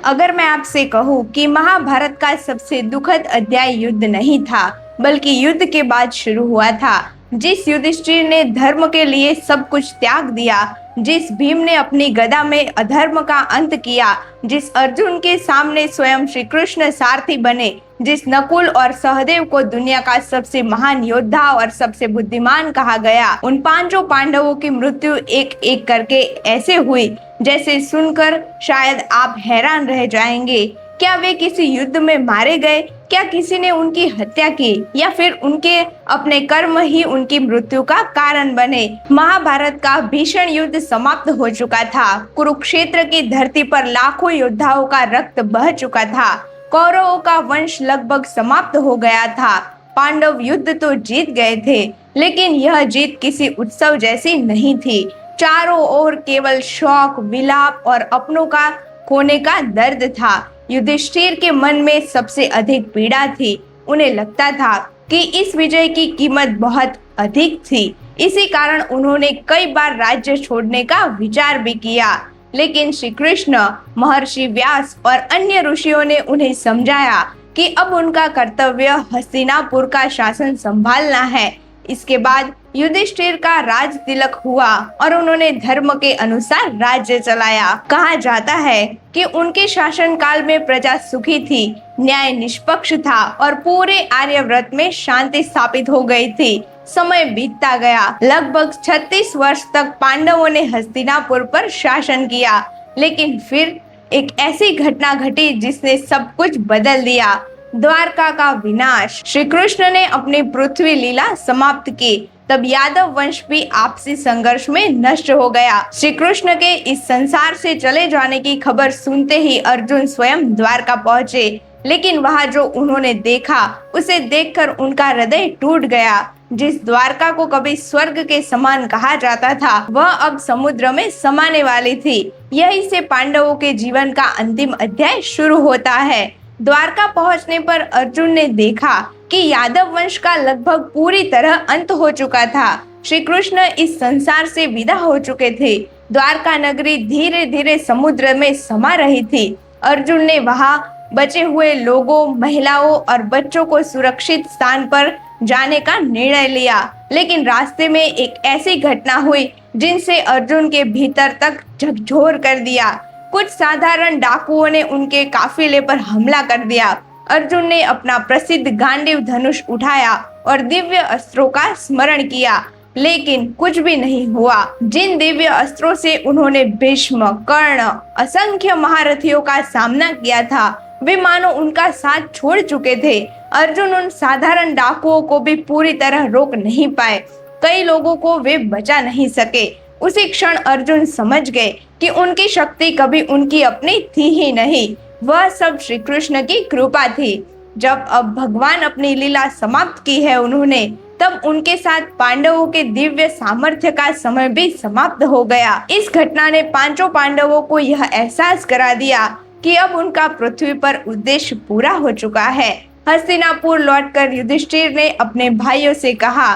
अगर मैं आपसे कहूँ कि महाभारत का सबसे दुखद अध्याय युद्ध नहीं था, बल्कि युद्ध के बाद शुरू हुआ था। जिस युधिष्ठिर ने धर्म के लिए सब कुछ त्याग दिया, जिस भीम ने अपनी गदा में अधर्म का अंत किया, जिस अर्जुन के सामने स्वयं श्री कृष्ण सारथी बने, जिस नकुल और सहदेव को दुनिया का सबसे महान योद्धा और सबसे बुद्धिमान कहा गया, उन पांचों पांडवों की मृत्यु एक एक करके ऐसे हुई जैसे सुनकर शायद आप हैरान रह जाएंगे। क्या वे किसी युद्ध में मारे गए? क्या किसी ने उनकी हत्या की, या फिर उनके अपने कर्म ही उनकी मृत्यु का कारण बने? महाभारत का भीषण युद्ध समाप्त हो चुका था। कुरुक्षेत्र की धरती पर लाखों योद्धाओं का रक्त बह चुका था। कौरवों का वंश लगभग समाप्त हो गया था। पांडव युद्ध तो जीत गए थे, लेकिन यह जीत किसी उत्सव जैसी नहीं थी। चारों ओर केवल शोक, विलाप और अपनों का खोने का दर्द था। युधिष्ठिर के मन में सबसे अधिक पीड़ा थी। उन्हें लगता था कि इस विजय की कीमत बहुत अधिक थी। इसी कारण उन्होंने कई बार राज्य छोड़ने का विचार भी किया, लेकिन श्री कृष्ण, महर्षि व्यास और अन्य ऋषियों ने उन्हें समझाया कि अब उनका कर्तव्य हस्तिनापुर का शासन संभालना है। इसके बाद युधिष्ठिर का राज तिलक हुआ और उन्होंने धर्म के अनुसार राज्य चलाया। कहा जाता है कि उनके शासन काल में प्रजा सुखी थी, न्याय निष्पक्ष था और पूरे आर्यव्रत में शांति स्थापित हो गई थी। समय बीतता गया। लगभग 36 वर्ष तक पांडवों ने हस्तिनापुर पर शासन किया, लेकिन फिर एक ऐसी घटना घटी जिसने सब कुछ बदल दिया। द्वारका का विनाश। श्री कृष्ण ने अपनी पृथ्वी लीला समाप्त की। तब यादव वंश भी आपसी संघर्ष में नष्ट हो गया। श्री कृष्ण के इस संसार से चले जाने की खबर सुनते ही अर्जुन स्वयं द्वारका पहुंचे, लेकिन वहां जो उन्होंने देखा उसे देखकर उनका हृदय टूट गया। जिस द्वारका को कभी स्वर्ग के समान कहा जाता था, वह अब समुद्र में समाने वाली थी। यही से पांडवों के जीवन का अंतिम अध्याय शुरू होता है। द्वारका पहुंचने पर अर्जुन ने देखा कि यादव वंश का लगभग पूरी तरह अंत हो चुका था। श्री कृष्ण इस संसार से विदा हो चुके थे। द्वारका नगरी धीरे धीरे समुद्र में समा रही थी। अर्जुन ने वहां बचे हुए लोगों, महिलाओं और बच्चों को सुरक्षित स्थान पर जाने का निर्णय लिया, लेकिन रास्ते में एक ऐसी घटना हुई जिनसे अर्जुन के भीतर तक झकझोर कर दिया। कुछ साधारण डाकुओं ने उनके काफिले पर हमला कर दिया। अर्जुन ने अपना प्रसिद्ध गांडीव धनुष उठाया और दिव्य अस्त्रों का स्मरण किया, लेकिन कुछ भी नहीं हुआ। जिन दिव्य अस्त्रों से उन्होंने भीष्म, कर्ण, असंख्य महारथियों का सामना किया था, वे मानो उनका साथ छोड़ चुके थे। अर्जुन उन साधारण डाकुओं को भी पूरी तरह रोक नहीं पाए। कई लोगों को वे बचा नहीं सके। उसी क्षण अर्जुन समझ गए कि उनकी शक्ति कभी उनकी अपनी थी ही नहीं, वह सब श्री कृष्ण की कृपा थी। जब अब भगवान अपनी लीला समाप्त की है उन्होंने, तब उनके साथ पांडवों के दिव्य सामर्थ्य का समय भी समाप्त हो गया। इस घटना ने पांचों पांडवों को यह एहसास करा दिया कि अब उनका पृथ्वी पर उद्देश्य पूरा हो चुका है। हस्तिनापुर लौटकर युधिष्ठिर ने अपने भाइयों से कहा,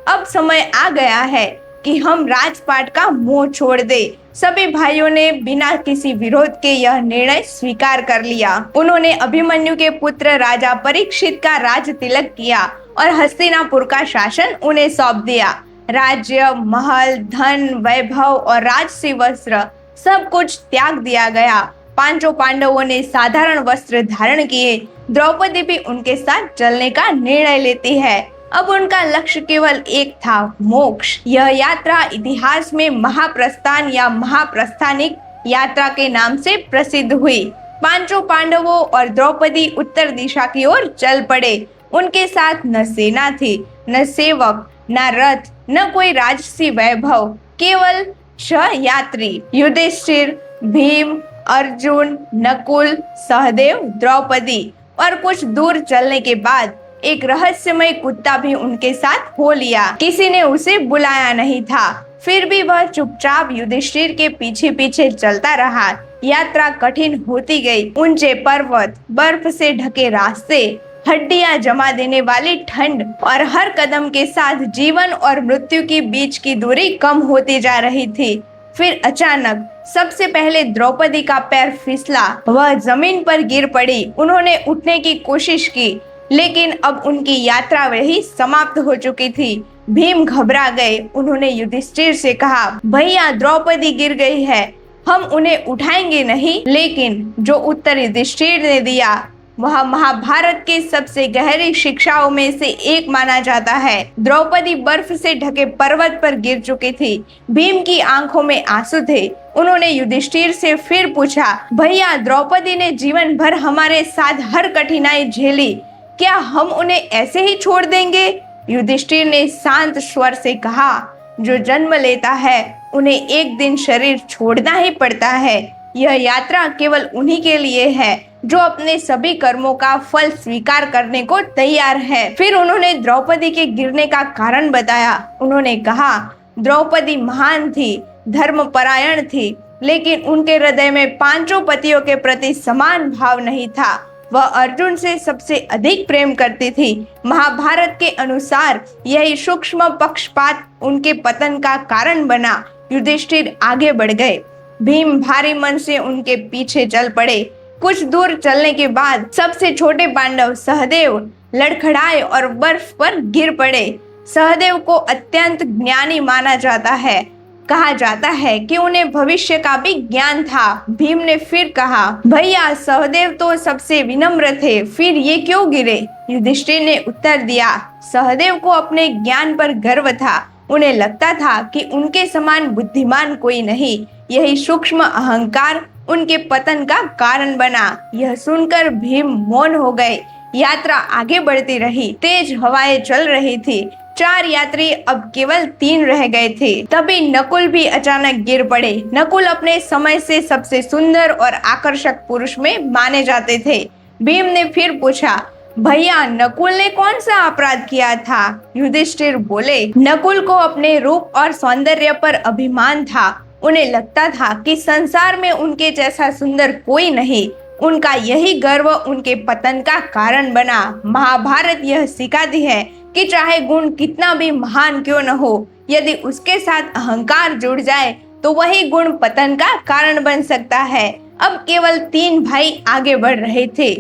अब समय आ गया है कि हम राजपाट का मोह छोड़ दे। सभी भाइयों ने बिना किसी विरोध के यह निर्णय स्वीकार कर लिया। उन्होंने अभिमन्यु के पुत्र राजा परीक्षित का राज तिलक किया और हस्तिनापुर का शासन उन्हें सौंप दिया। राज्य, महल, धन, वैभव और राजसी वस्त्र सब कुछ त्याग दिया गया। पांचों पांडवों ने साधारण वस्त्र धारण किए। द्रौपदी भी उनके साथ चलने का निर्णय लेती है। अब उनका लक्ष्य केवल एक था, मोक्ष। यह यात्रा इतिहास में महाप्रस्थान या महाप्रस्थानिक यात्रा के नाम से प्रसिद्ध हुई। पांचों पांडवों और द्रौपदी उत्तर दिशा की ओर चल पड़े। उनके साथ न सेना थी, न सेवक, न रथ, न कोई राजसी वैभव, केवल 6 यात्री, युधिष्ठिर, भीम, अर्जुन, नकुल, सहदेव, द्रौपदी। और कुछ दूर चलने के बाद एक रहस्यमय कुत्ता भी उनके साथ हो लिया। किसी ने उसे बुलाया नहीं था, फिर भी वह चुपचाप युधिष्ठिर के पीछे पीछे चलता रहा। यात्रा कठिन होती गई। ऊंचे पर्वत, बर्फ से ढके रास्ते, हड्डियां जमा देने वाली ठंड और हर कदम के साथ जीवन और मृत्यु की बीच की दूरी कम होती जा रही थी। फिर अचानक सबसे पहले द्रौपदी का पैर फिसला, वह जमीन पर गिर पड़ी। उन्होंने उठने की कोशिश की, लेकिन अब उनकी यात्रा वही समाप्त हो चुकी थी। भीम घबरा गए। उन्होंने युधिष्ठिर से कहा, भैया द्रौपदी गिर गई है, हम उन्हें उठाएंगे नहीं। लेकिन जो उत्तर युधिष्ठिर ने दिया वह महाभारत के सबसे गहरी शिक्षाओं में से एक माना जाता है। द्रौपदी बर्फ से ढके पर्वत पर गिर चुकी थी। भीम की आंखों में आंसू थे। उन्होंने युधिष्ठिर से फिर पूछा, भैया द्रौपदी ने जीवन भर हमारे साथ हर कठिनाई झेली, क्या हम उन्हें ऐसे ही छोड़ देंगे? युधिष्ठिर ने शांत स्वर से कहा, जो जन्म लेता है उन्हें एक दिन शरीर छोड़ना ही पड़ता है। यह यात्रा केवल उन्हीं के लिए है जो अपने सभी कर्मों का फल स्वीकार करने को तैयार है। फिर उन्होंने द्रौपदी के गिरने का कारण बताया। उन्होंने कहा, द्रौपदी महान थी, धर्मपरायण थी, लेकिन उनके हृदय में पांचों पतियों के प्रति समान भाव नहीं था। वह अर्जुन से सबसे अधिक प्रेम करती थी। महाभारत के अनुसार यही सूक्ष्म पक्षपात उनके पतन का कारण बना। युधिष्ठिर आगे बढ़ गए। भीम भारी मन से उनके पीछे चल पड़े। कुछ दूर चलने के बाद सबसे छोटे पांडव सहदेव लड़खड़ाए और बर्फ पर गिर पड़े। सहदेव को अत्यंत ज्ञानी माना जाता है। कहा जाता है कि उन्हें भविष्य का भी ज्ञान था। भीम ने फिर कहा, भैया सहदेव तो सबसे विनम्र थे, फिर ये क्यों गिरे? युधिष्ठिर ने उत्तर दिया, सहदेव को अपने ज्ञान पर गर्व था। उन्हें लगता था कि उनके समान बुद्धिमान कोई नहीं। यही सूक्ष्म अहंकार उनके पतन का कारण बना। यह सुनकर भीम मौन हो गए। यात्रा आगे बढ़ती रही। तेज हवाएं चल रही थी। 4 यात्री अब केवल 3 रह गए थे। तभी नकुल भी अचानक गिर पड़े। नकुल अपने समय से सबसे सुंदर और आकर्षक पुरुष में माने जाते थे। भीम ने फिर पूछा, भैया नकुल ने कौन सा अपराध किया था? युधिष्ठिर बोले, नकुल को अपने रूप और सौंदर्य पर अभिमान था। उन्हें लगता था कि संसार में उनके जैसा सुंदर कोई नहीं। उनका यही गर्व उनके पतन का कारण बना। महाभारत यह सिखाती है कि चाहे गुण कितना भी महान क्यों न हो, यदि उसके साथ अहंकार जुड़ जाए तो वही गुण पतन का कारण बन सकता है। अब केवल 3 भाई आगे बढ़ रहे थे,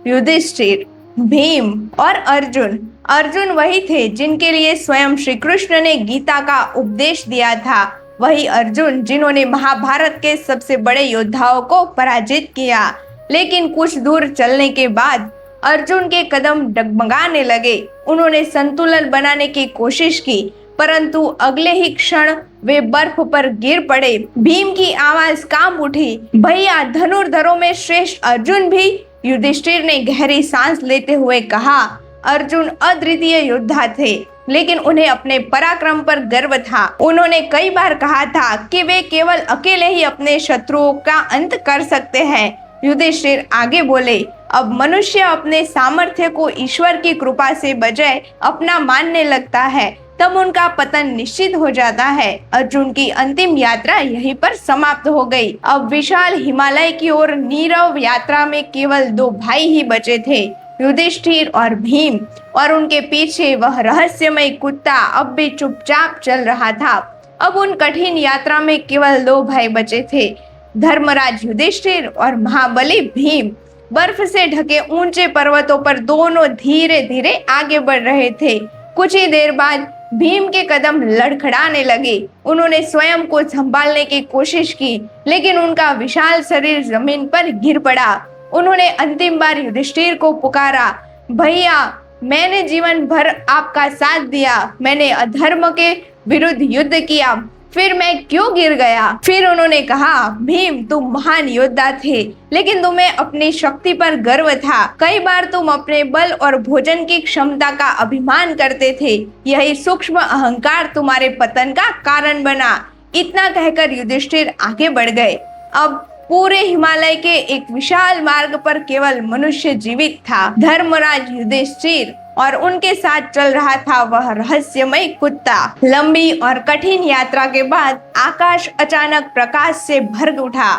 युधिष्ठिर, भीम और अर्जुन। अर्जुन वही थे जिनके लिए स्वयं श्री कृष्ण ने गीता का उपदेश दिया था। वही अर्जुन जिन्होंने महाभारत के सबसे बड़े योद्धाओं को पराजित किया। लेकिन कुछ दूर चलने के बाद अर्जुन के कदम डगमगाने लगे। उन्होंने संतुलन बनाने की कोशिश की, परंतु अगले ही क्षण वे बर्फ पर गिर पड़े। भीम की आवाज कांप उठी, भैया धनुर्धरों में श्रेष्ठ अर्जुन भी? युधिष्ठिर ने गहरी सांस लेते हुए कहा, अर्जुन अद्वितीय योद्धा थे, लेकिन उन्हें अपने पराक्रम पर गर्व था। उन्होंने कई बार कहा था कि वे केवल अकेले ही अपने शत्रुओं का अंत कर सकते हैं। युधिष्ठिर आगे बोले, अब मनुष्य अपने सामर्थ्य को ईश्वर की कृपा से बजाय अपना मानने लगता है, तब उनका पतन निश्चित हो जाता है। अर्जुन की अंतिम यात्रा यहीं पर समाप्त हो गई। अब विशाल हिमालय की ओर नीरव यात्रा में केवल 2 भाई ही बचे थे, युधिष्ठिर और भीम, और उनके पीछे वह रहस्यमय कुत्ता अब भी चुपचाप चल रहा था। अब उन कठिन यात्रा में केवल 2 भाई बचे थे, धर्मराज युधिष्ठिर और महाबली भीम। बर्फ से ढके ऊंचे पर्वतों पर दोनों धीरे धीरे आगे बढ़ रहे थे। कुछ ही देर बाद भीम के कदम लड़खड़ाने लगे। उन्होंने स्वयं को संभालने की कोशिश की, लेकिन उनका विशाल शरीर जमीन पर गिर पड़ा। उन्होंने अंतिम बार युधिष्ठिर को पुकारा, भैया मैंने जीवन भर आपका साथ दिया, मैंने अधर्म के विरुद्ध युद्ध किया, फिर मैं क्यों गिर गया? फिर उन्होंने कहा, भीम तुम महान योद्धा थे, लेकिन तुम्हें अपनी शक्ति पर गर्व था। कई बार तुम अपने बल और भोजन की क्षमता का अभिमान करते थे। यही सूक्ष्म अहंकार तुम्हारे पतन का कारण बना। इतना कहकर युधिष्ठिर आगे बढ़ गए। अब पूरे हिमालय के एक विशाल मार्ग पर केवल मनुष्य जीवित था। धर्मराज युधिष्ठिर और उनके साथ चल रहा था वह रहस्यमय कुत्ता। लंबी और कठिन यात्रा के बाद आकाश अचानक प्रकाश से भर उठा।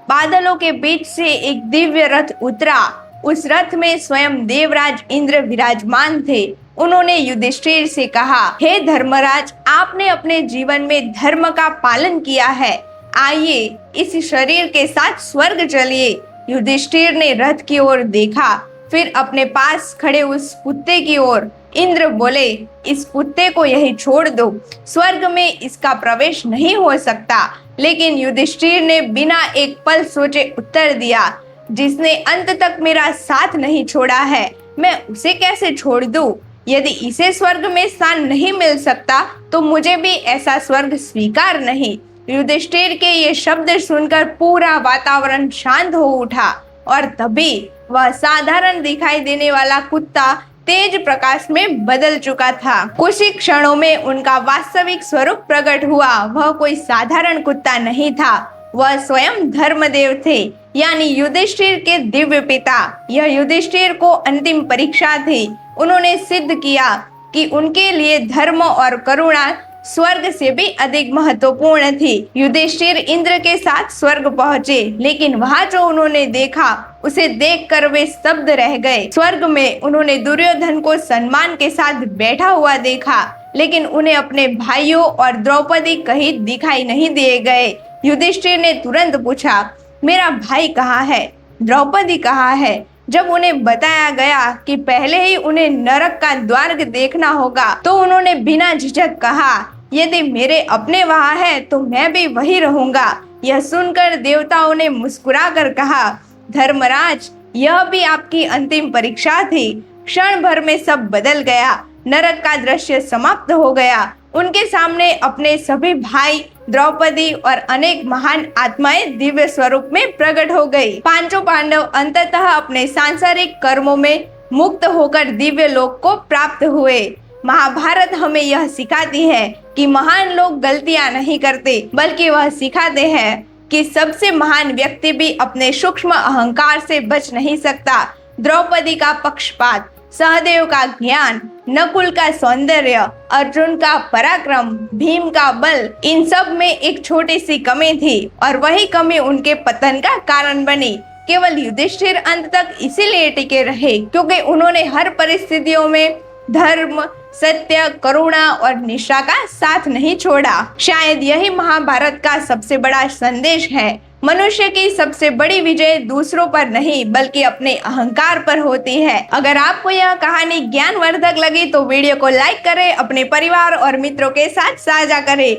बादलों के बीच से एक दिव्य रथ उतरा। उस रथ में स्वयं देवराज इंद्र विराजमान थे। उन्होंने युधिष्ठिर से कहा, हे धर्मराज, आपने अपने जीवन में धर्म का पालन किया है। आइए इस शरीर के साथ स्वर्ग चलिए। युधिष्ठिर ने रथ की ओर देखा, फिर अपने पास खड़े उस कुत्ते की ओर। इंद्र बोले, इस कुत्ते को यही छोड़ दो, स्वर्ग में इसका प्रवेश नहीं हो सकता। लेकिन युधिष्ठिर ने बिना एक पल सोचे उत्तर दिया, जिसने अंत तक मेरा साथ नहीं छोड़ा है, मैं उसे कैसे छोड़ दूं? यदि इसे स्वर्ग में स्थान नहीं मिल सकता तो मुझे भी ऐसा स्वर्ग स्वीकार नहीं। युधिष्ठिर के ये शब्द सुनकर पूरा वातावरण शांत हो उठा और तभी वह साधारण दिखाई देने वाला कुत्ता तेज प्रकाश में बदल चुका था। कुछ ही क्षणों में उनका वास्तविक स्वरूप प्रकट हुआ। वह कोई साधारण कुत्ता नहीं था, वह स्वयं धर्मदेव थे, यानी युधिष्ठिर के दिव्य पिता। यह युधिष्ठिर को अंतिम परीक्षा थी। उन्होंने सिद्ध किया कि उनके लिए धर्म और करुणा स्वर्ग से भी अधिक महत्वपूर्ण थी। युधिष्ठिर इंद्र के साथ स्वर्ग पहुंचे, लेकिन वहां जो उन्होंने देखा उसे देखकर वे स्तब्ध रह गए। स्वर्ग में उन्होंने दुर्योधन को सम्मान के साथ बैठा हुआ देखा, लेकिन उन्हें अपने भाइयों और द्रौपदी कहीं दिखाई नहीं दिए गए। युधिष्ठिर ने तुरंत पूछा, मेरा भाई कहाँ है, द्रौपदी कहाँ है? जब उन्हें बताया गया कि पहले ही उन्हें नरक का द्वार देखना होगा, तो उन्होंने बिना झिझक कहा, यदि मेरे अपने वहां है तो मैं भी वही रहूंगा। यह सुनकर देवताओं ने मुस्कुराकर कहा, धर्मराज, यह भी आपकी अंतिम परीक्षा थी। क्षण भर में सब बदल गया। नरक का दृश्य समाप्त हो गया। उनके सामने अपने सभी भाई, द्रौपदी और अनेक महान आत्माएं दिव्य स्वरूप में प्रकट हो गई। पांचों पांडव अंततः अपने सांसारिक कर्मों में मुक्त होकर दिव्य लोक को प्राप्त हुए। महाभारत हमें यह सिखाती है कि महान लोग गलतियां नहीं करते, बल्कि वह सिखाते हैं कि सबसे महान व्यक्ति भी अपने सूक्ष्म अहंकार से बच नहीं सकता। द्रौपदी का पक्षपात, सहदेव का ज्ञान, नकुल का सौंदर्य, अर्जुन का पराक्रम, भीम का बल, इन सब में एक छोटी सी कमी थी और वही कमी उनके पतन का कारण बनी। केवल युधिष्ठिर अंत तक इसीलिए टिके रहे क्योंकि उन्होंने हर परिस्थितियों में धर्म, सत्य, करुणा और निष्ठा का साथ नहीं छोड़ा। शायद यही महाभारत का सबसे बड़ा संदेश है। मनुष्य की सबसे बड़ी विजय दूसरों पर नहीं बल्कि अपने अहंकार पर होती है। अगर आपको यह कहानी ज्ञानवर्धक लगी तो वीडियो को लाइक करें, अपने परिवार और मित्रों के साथ साझा करें।